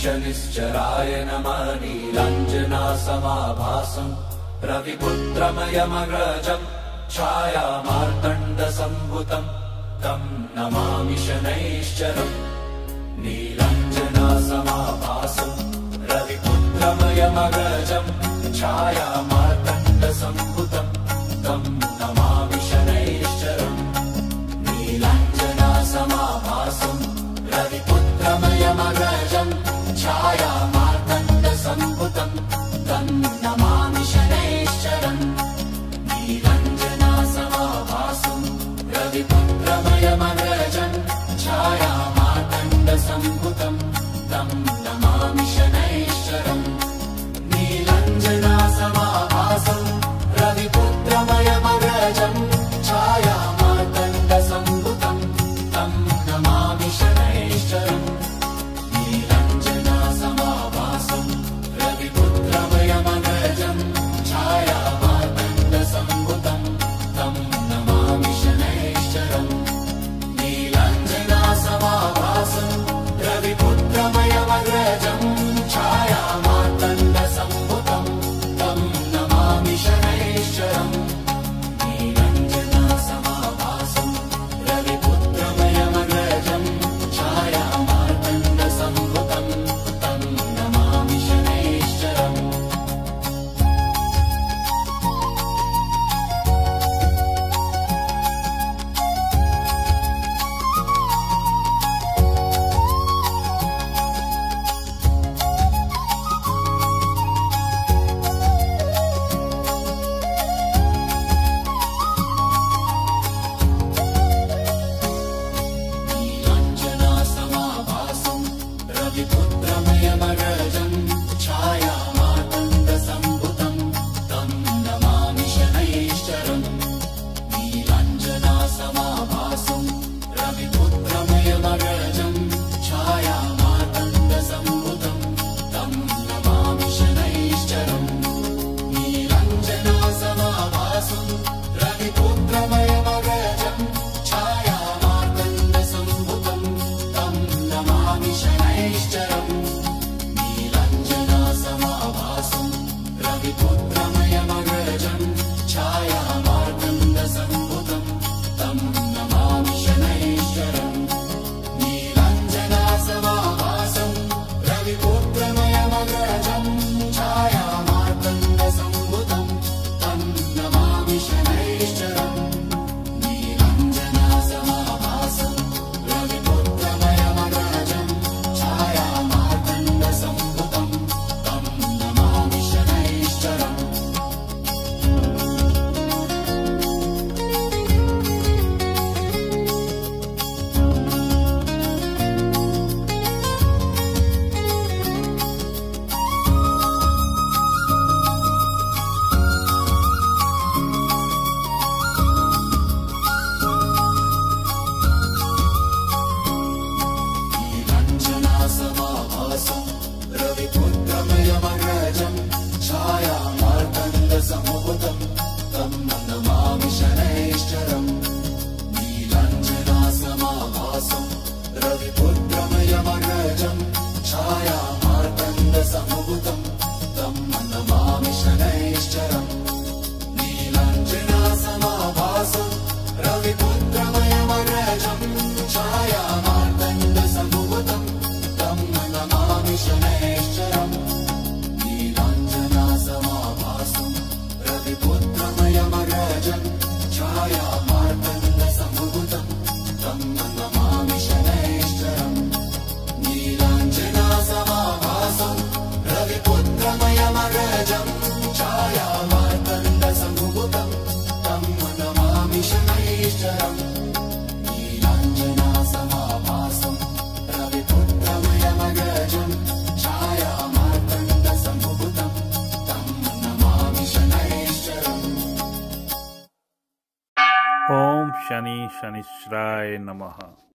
शनिश्चराय नमः। नीलाञ्जनासमाभासम् रविपुत्रमयमग्रजम् छायामार्तण्डसम्भुतम् तं नमामि शनैश्चरम्। नीलाञ्जनासमाभासम् रविपुत्रमयमग्रजम् छायामार्तण्डसम्भुतम् तं नमामि शनैश्चरम्। नीलाञ्जनासमाभासम् रविपुत्रमयमग्रजम् छायामार्तण्डसम्भुतम् तं नमामि शनैश्चरम्। नीलाञ्जनासमाभासम् रविपुत्रमयमग्रजम् छायामार्तण्डसम्भुतम् तं नमामि शनैश्चरम्। नीलाञ्जनासमाभासम् रविपुत्रमयमग्रजम् छायामार्तण्डसम्भुतम् तं नमामि शनैश्चरम्। नीलाञ्जनासमाभासम् रविपुत्रमयमग्रजम् छायामार्तण्डसम्भुतम् तं नमामि शनैश्चरम्। नीलाञ्जनासमाभासम् रविपुत्रमयमग्रजम् छायामार्तण्डसम्भुतम् तं नमामि शनैश्चरम्। नीलाञ्जनासमाभासम् रविपुत्रमयमग्रजम् छायामार्तण्डसम्भुतम् तं नमामि शनैश्चरम्। नीलाञ्जनासमाभासम् रविपुत्रमयमग्रजम् छायामार्तण्डसम्भुतम् तं नमामि शनैश्चरम्। नीलाञ्जनासमाभासम् रविपुत्रमयमग्रजम् छायामार्तण्डसम्भुतम् तं नमामि शनैश्चरम्। नीलाञ्जनासमाभासम् रविपुत्रमयमग्रजम् छायामार्तण्डसम्भुतम् तं नमामि शनैश्चरम्। नीलाञ्जनासमाभासम् रविपुत्रमयमग्रजम् छायामार्तण्डसम्भुतम् तं नमामि शनैश्चरम्। नीलाञ्जनासमाभासम् रविपुत्रमयमग्रजम् छायामार्तण्डसम्भुतम् तं नमामि शनैश्चरम्। नीलाञ्जनासमाभासम् रविपुत्रमयमग्रजम् छायामार्तण्डसम्भुतम् तं नमामि शनैश्चरम्। नीलाञ्जनासमाभासम् रविपुत्रमयमग्रजम् छायामार्तण्डसम्भुतम् तं नमामि शनैश्चरम्। नीलाञ्जनासमाभासम् रविपुत्रमयमग्रजम् छायामार्तण्डसम्भुतम् तं नमामि शनैश्चरम्। नीलाञ्जनासमाभासम् रविपुत्रमयमग्रजम् छायामार्तण्डसम्भुतम् तं नमामि शनैश्चरम्। नीलाञ्जनासमाभासम् रविपुत्रमयमग्रजम् छायामार्तण्डसम्भुतम् तं नमामि शनैश्चरम्। नीलाञ्जनासमाभासम् रविपुत्रमयमग्रजम् छायामार्तण्डसम्भुतम् तं नमामि शनैश्चरम्। नीलाञ्जनासमाभासम् रविपुत्रमयमग्रजम् छायामार्तण्डसम्भुतम् तं नमामि शनैश्चरम्। ओम शनि शनिश्चराय नमः।